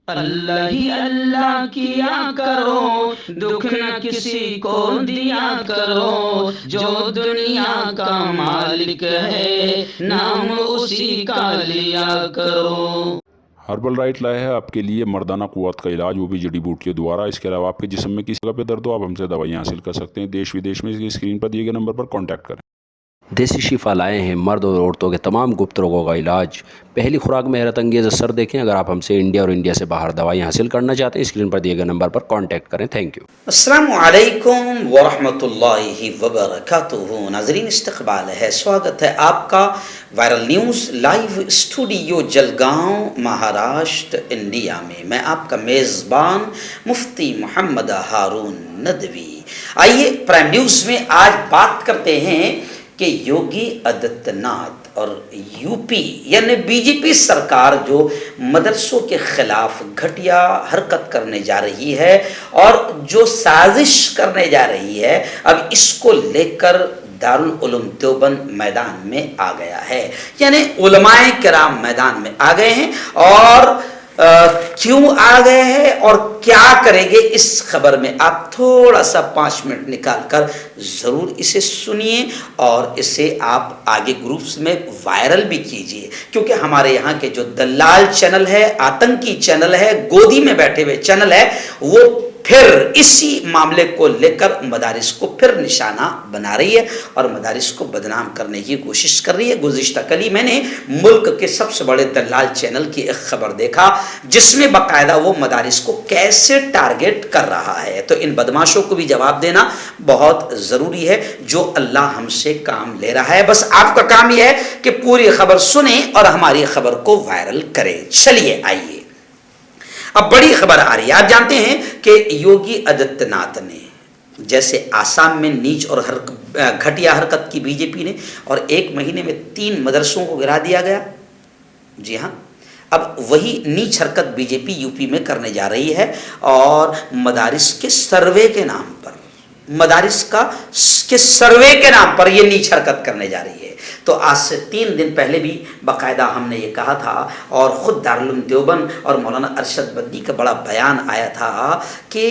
اللہ ہی اللہ کیا کرو، دکھ نہ کسی کو دیا کرو، جو دنیا کا مالک ہے نام اسی کا لیا کرو۔ ہربل رائٹ لائے ہے آپ کے لیے مردانہ قوت کا علاج، وہ بھی جڑی بوٹیوں دوارا۔ اس کے علاوہ آپ کے جسم میں کسی جگہ پہ درد ہو، آپ ہم سے دوائیاں حاصل کر سکتے ہیں دیش ودیش میں۔ اسکرین پر دیے گئے نمبر پر کانٹیکٹ کریں۔ دیسی شفا لائے ہیں مرد اور عورتوں کے تمام گپت روگوں کا علاج۔ پہلی خوراک میں حیرت انگیز اثر دیکھیں۔ اگر آپ ہم سے انڈیا اور انڈیا سے باہر دوائیاں حاصل کرنا چاہتے ہیں، اسکرین پر دیے گئے نمبر پر کانٹیکٹ کریں۔ Thank you. السلام علیکم ورحمۃ اللہ وبرکاتہ۔ ناظرین، استقبال ہے، سواگت ہے آپ کا viral news live studio Jalgaon, Maharashtra, India میں۔ میں آپ کا میزبان مفتی محمد ہارون ندوی۔ آئیے پرائم نیوز میں آج بات کرتے ہیں کہ یوگی آدتیہ ناتھ اور یو پی یعنی بی جے پی سرکار جو مدرسوں کے خلاف گھٹیا حرکت کرنے جا رہی ہے اور جو سازش کرنے جا رہی ہے، اب اس کو لے کر دارالعلوم دیوبند میدان میں آ گیا ہے، یعنی علماء کرام میدان میں آ گئے ہیں۔ اور کیوں آ گئے ہیں اور کیا کریں گے، اس خبر میں آپ تھوڑا سا 5 منٹ نکال کر ضرور اسے سنیے اور اسے آپ آگے گروپس میں وائرل بھی کیجئے، کیونکہ ہمارے یہاں کے جو دلال چینل ہے، آتنکی چینل ہے، گودی میں بیٹھے ہوئے چینل ہے، وہ پھر اسی معاملے کو لے کر مدارس کو پھر نشانہ بنا رہی ہے اور مدارس کو بدنام کرنے کی کوشش کر رہی ہے۔ گزشتہ کل ہی میں نے ملک کے سب سے بڑے دلال چینل کی ایک خبر دیکھا جس میں باقاعدہ وہ مدارس کو کیسے ٹارگٹ کر رہا ہے۔ تو ان بدماشوں کو بھی جواب دینا بہت ضروری ہے، جو اللہ ہم سے کام لے رہا ہے۔ بس آپ کا کام یہ ہے کہ پوری خبر سنیں اور ہماری خبر کو وائرل کریں۔ چلیے آئیے، اب بڑی خبر آ رہی ہے۔ آپ جانتے ہیں کہ یوگی آدتیہ ناتھ نے جیسے آسام میں نیچ اور گھٹیا حرکت کی بی جے پی نے، اور 1 مہینے میں 3 مدرسوں کو گرا دیا گیا، جی ہاں، اب وہی نیچ حرکت B J P U P میں کرنے جا رہی ہے اور مدارس کے سروے کے نام پر، مدارس کے سروے کے نام پر یہ نیچ حرکت کرنے جا رہی ہے۔ تو آج سے 3 دن پہلے بھی باقاعدہ ہم نے یہ کہا تھا، اور خود دارالعلوم دیوبند اور مولانا ارشد بدی کا بڑا بیان آیا تھا کہ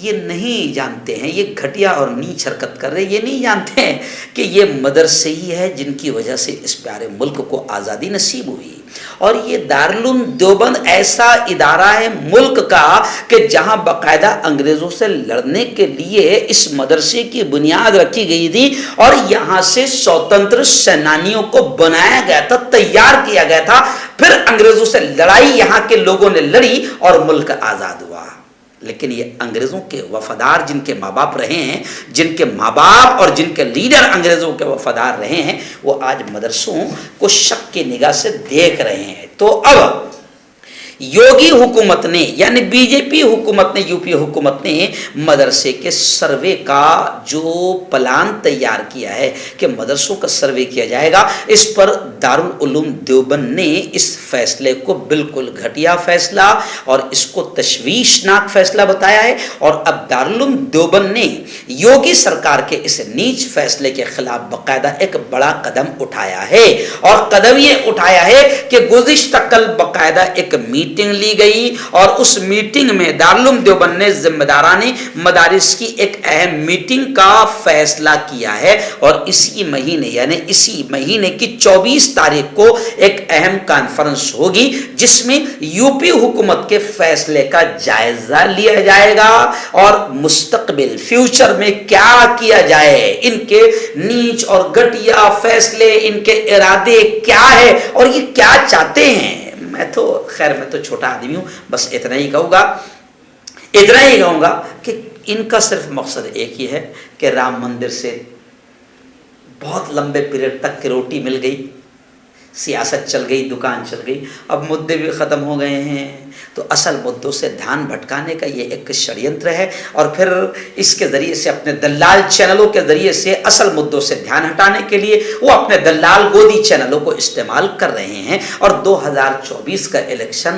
یہ نہیں جانتے ہیں، یہ گھٹیا اور نیچ حرکت کر رہے، یہ نہیں جانتے ہیں کہ یہ مدرسے ہی ہے جن کی وجہ سے اس پیارے ملک کو آزادی نصیب ہوئی۔ اور یہ دارالعلوم دیوبند ایسا ادارہ ہے ملک کا کہ جہاں باقاعدہ انگریزوں سے لڑنے کے لیے اس مدرسے کی بنیاد رکھی گئی تھی، اور یہاں سے سوتنتر سینانیوں کو بنایا گیا تھا، تیار کیا گیا تھا، پھر انگریزوں سے لڑائی یہاں کے لوگوں نے لڑی اور ملک آزاد ہوا۔ لیکن یہ انگریزوں کے وفادار جن کے ماں باپ رہے ہیں، جن کے ماں باپ اور جن کے لیڈر انگریزوں کے وفادار رہے ہیں، وہ آج مدرسوں کو شک کی نگاہ سے دیکھ رہے ہیں۔ تو اب یوگی حکومت نے یعنی بی جے پی حکومت نے، یو پی حکومت نے مدرسے کے سروے کا جو پلان تیار کیا ہے کہ مدرسوں کا سروے کیا جائے گا، اس پر دارالعلوم دیوبند نے اس فیصلے کو بالکل گھٹیا فیصلہ اور اس کو تشویشناک فیصلہ بتایا ہے۔ اور اب دارالعلوم دیوبند نے یوگی سرکار کے اس نیچ فیصلے کے خلاف باقاعدہ ایک بڑا قدم اٹھایا ہے، اور قدم یہ اٹھایا ہے کہ گزشتہ کل باقاعدہ ایک میٹنگ لی گئی، اور اس میٹنگ میں دارالعلوم دیوبند نے ذمہ داران مدارس کی ایک اہم میٹنگ کا فیصلہ کیا ہے، اور اسی مہینے یعنی اسی مہینے کی 24 تاریخ کو ایک اہم کانفرنس ہوگی جس میں یو پی حکومت کے فیصلے کا جائزہ لیا جائے گا اور مستقبل فیوچر میں کیا کیا جائے، ان کے نیچ اور گھٹیا فیصلے، ان کے ارادے کیا ہے اور یہ کیا چاہتے ہیں۔ میں تو چھوٹا آدمی ہوں، بس اتنا ہی کہوں گا کہ ان کا صرف مقصد ایک ہی ہے کہ رام مندر سے بہت لمبے پیریڈ تک کی روٹی مل گئی، سیاست چل گئی، دکان چل گئی، اب مدعے بھی ختم ہو گئے ہیں، تو اصل مدعوں سے دھیان بھٹکانے کا یہ ایک ષڈینتر ہے، اور پھر اس کے ذریعے سے اپنے دلال چینلوں کے ذریعے سے اصل مدعوں سے دھیان ہٹانے کے لیے وہ اپنے دلال گودی چینلوں کو استعمال کر رہے ہیں، اور 2024 کا الیکشن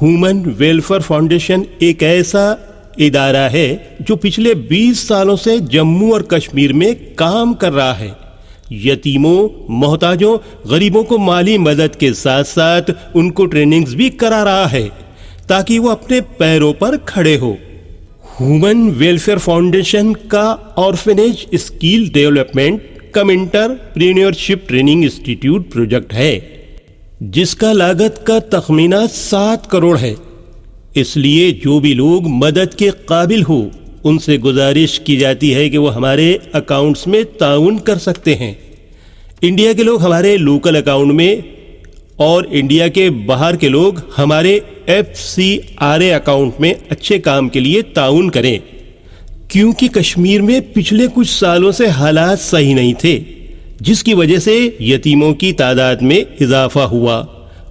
ہیومن ویلفیئر فاؤنڈیشن ایک ایسا ادارہ ہے جو پچھلے 20 سالوں سے جموں اور کشمیر میں کام کر رہا ہے. یتیموں، محتاجوں، غریبوں کو مالی مدد کے ساتھ ساتھ ان کو ٹریننگز بھی کرا رہا ہے تاکہ وہ اپنے پیروں پر کھڑے ہو. ہیومن ویلفیئر فاؤنڈیشن کا آرفنیج اسکل ڈیولپمنٹ کم انٹرپرینیورشپ ٹریننگ انسٹیٹیوٹ پروجیکٹ ہے جس کا لاگت کا تخمینہ 7 کروڑ ہے. اس لیے جو بھی لوگ مدد کے قابل ہو ان سے گزارش کی جاتی ہے کہ وہ ہمارے اکاؤنٹس میں تعاون کر سکتے ہیں. انڈیا کے لوگ ہمارے لوکل اکاؤنٹ میں اور انڈیا کے باہر کے لوگ ہمارے FCRA اکاؤنٹ میں اچھے کام کے لیے تعاون کریں، کیونکہ کشمیر میں پچھلے کچھ سالوں سے حالات صحیح نہیں تھے جس کی وجہ سے یتیموں کی تعداد میں اضافہ ہوا.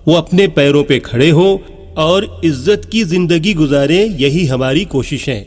وہ اپنے پیروں پہ کھڑے ہو اور عزت کی زندگی گزاریں، یہی ہماری کوشش ہے.